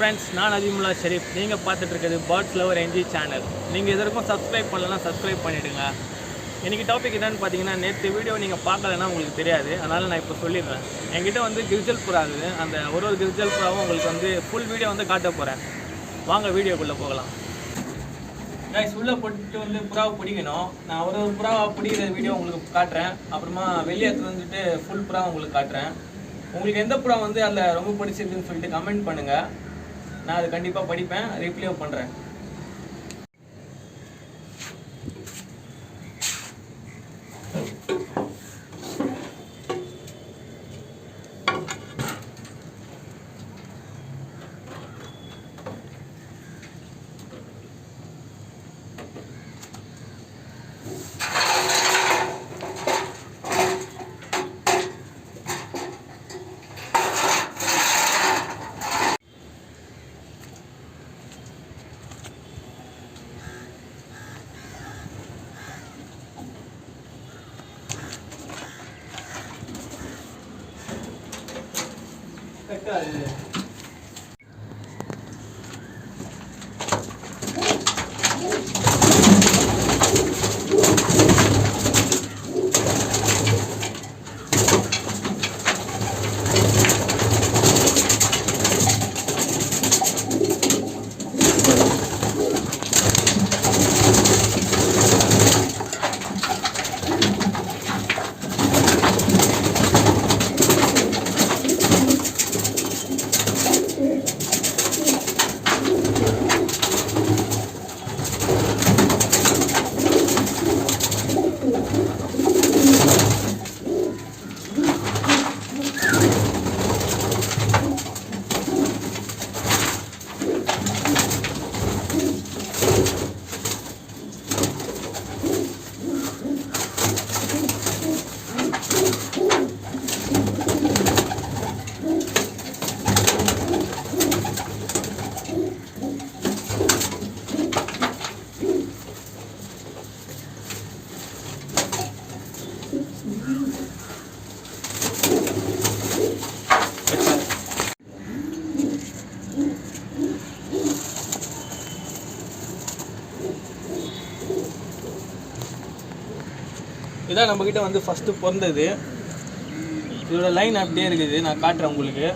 Friends, நான் அஜிமுல்லா ஷெரீப். நீங்கள் பார்த்துட்டு இருக்கிறது பேர்ட்ஸ் லவர் என்ஜி சேனல். நீங்கள் எதற்கும் சப்ஸ்கிரைப் பண்ணலன்னா சப்ஸ்கிரைப் பண்ணிவிடுங்க. இன்றைக்கி டாபிக் என்னென்னு பார்த்தீங்கன்னா, நேற்று வீடியோ நீங்கள் பார்க்கலன்னா உங்களுக்கு தெரியாது, அதனால் நான் இப்போ சொல்லிடுறேன். என்கிட்ட வந்து கிரிஜல் புறா இருக்குது. அந்த ஒரு கிரிஜல் புறாவும் உங்களுக்கு வந்து ஃபுல் வீடியோ வந்து காட்ட போகிறேன். வாங்க வீடியோக்குள்ளே போகலாம். கைஸ், உள்ளே போட்டு வந்து புறாவை பிடிக்கணும். நான் ஒரு புறாவை பிடிக்கிற வீடியோ உங்களுக்கு காட்டுறேன். அப்புறமா வெளியே எடுத்து வந்துட்டு ஃபுல் புறா உங்களுக்கு காட்டுறேன். உங்களுக்கு எந்த புறா வந்து அதில் ரொம்ப பிடிச்சிருக்குன்னு சொல்லிட்டு கமெண்ட் பண்ணுங்கள். நான் அது கண்டிப்பாக படிப்பேன், ரிப்ளை பண்ணுறேன். இதான் நம்மக்கிட்ட வந்து ஃபஸ்ட்டு பிறந்தது. இதோட லைன் அப்படியே இருக்குது, நான் காட்டுறேன் உங்களுக்கு.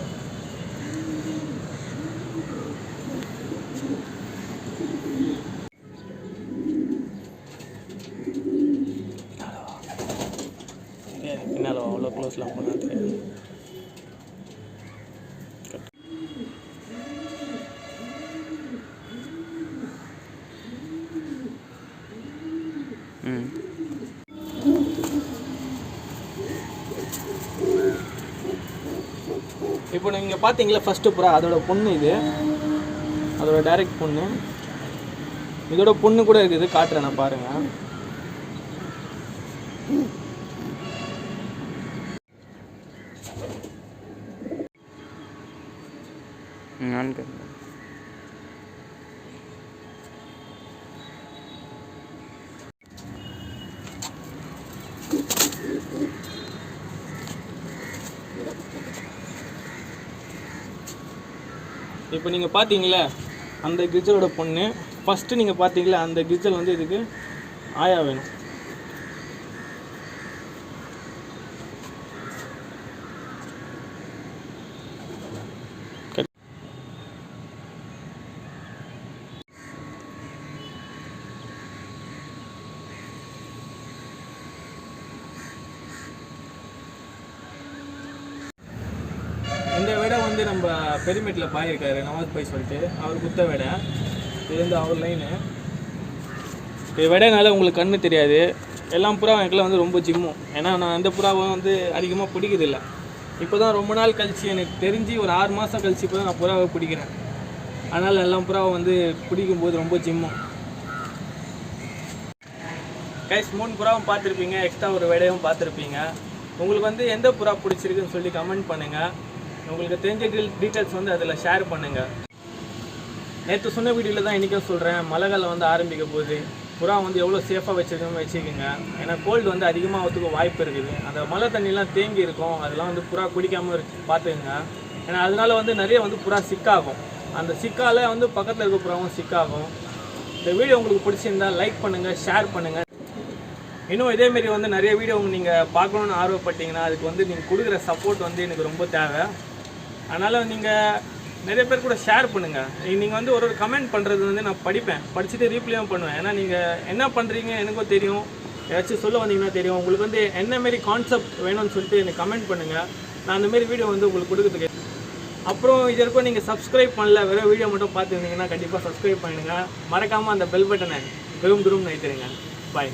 பின்னால் அவ்வளோ க்ளோஸ்லாம் பண்ணாது. இப்போ நீங்கள் பார்த்தீங்களா ஃபஸ்ட்டு புறா, அதோட பொண்ணு இது, அதோட டைரக்ட் பொண்ணு. இதோட பொண்ணு கூட இருக்குது, காட்டுறேன் நான் பாருங்கள். இப்போ நீங்கள் பார்த்தீங்களா அந்த கிரிஜலோட பொண்ணு, ஃபஸ்ட்டு நீங்கள் பார்த்தீங்களா அந்த கிரிஜல் வந்து இதுக்கு ஆயா வேணும். இந்த விடை வந்து நம்ம பெருமேட்டில் பாயிருக்காரு, நவாஸ் பாய் சொல்லிட்டு, அவர் குத்த விடை. இது வந்து அவர் லைனு. இது விடைனால உங்களுக்கு கண்ணு தெரியாது. எல்லாம் புறாவும் எனக்குலாம் வந்து ரொம்ப ஜிம்மும். ஏன்னா நான் அந்த புறாவும் வந்து அதிகமாக பிடிக்கிறதில்ல. இப்போ தான் ரொம்ப நாள் கழிச்சு, எனக்கு தெரிஞ்சு ஒரு 6 மாதம் கழிச்சு இப்போ தான் நான் புறாவை பிடிக்கிறேன். அதனால் எல்லாம் புறாவை வந்து பிடிக்கும்போது ரொம்ப ஜிம்மும். கைஸ், 3 புறாவும் பார்த்துருப்பீங்க, எக்ஸ்ட்ரா ஒரு விடையும் பார்த்துருப்பீங்க. உங்களுக்கு வந்து எந்த புறா பிடிச்சிருக்குன்னு சொல்லி கமெண்ட் பண்ணுங்கள். உங்களுக்கு தெரிஞ்ச டீட்டெயில்ஸ் வந்து அதில் ஷேர் பண்ணுங்கள். நேற்று சொன்ன வீடியோவில் தான் இன்றைக்கும் சொல்கிறேன், மழை காலம் வந்து ஆரம்பிக்க போகுது. புறா வந்து எவ்வளோ சேஃபாக வச்சுக்கோங்க. ஏன்னா கோல்டு வந்து அதிகமாக ஆகிறதுக்கு வாய்ப்பு இருக்குது. அந்த மழை தண்ணிலாம் தேங்கி இருக்கும், அதெல்லாம் வந்து புறா குடிக்காமல் பார்த்துக்குங்க. ஏன்னா அதனால வந்து நிறைய வந்து புறா சிக்காகும். அந்த சிக்கால் வந்து பக்கத்தில் இருக்க புறாவும் சிக்காகும். இந்த வீடியோ உங்களுக்கு பிடிச்சிருந்தால் லைக் பண்ணுங்கள், ஷேர் பண்ணுங்கள். இன்னும் இதேமாரி வந்து நிறைய வீடியோ நீங்கள் பார்க்கணுன்னு ஆர்வப்பட்டீங்கன்னா அதுக்கு வந்து நீங்கள் கொடுக்குற சப்போர்ட் வந்து எனக்கு ரொம்ப தேவை. அதனால் நீங்கள் நிறைய பேர் கூட ஷேர் பண்ணுங்கள். நீங்கள் வந்து ஒரு கமெண்ட் பண்ணுறது வந்து நான் படிச்சுட்டு ரீப்ளேயும் பண்ணுவேன். ஏன்னா நீங்கள் என்ன பண்ணுறீங்க எனக்கும் தெரியும், ஏதாச்சும் சொல்ல வந்தீங்கன்னா தெரியும். உங்களுக்கு வந்து என்னமாரி கான்செப்ட் வேணும்னு சொல்லிட்டு எனக்கு கமெண்ட் பண்ணுங்கள். நான் அந்தமாரி வீடியோ வந்து உங்களுக்கு கொடுக்குறதுக்கு. அப்புறம் இது வரைக்கும் நீங்கள் சப்ஸ்கிரைப் பண்ணல, வெறும் வீடியோ மட்டும் பார்த்துருந்தீங்கன்னா கண்டிப்பாக சப்ஸ்கிரைப் பண்ணுங்கள். மறக்காமல் அந்த பெல் பட்டனை துரும் நைத்துருங்க. பாய்.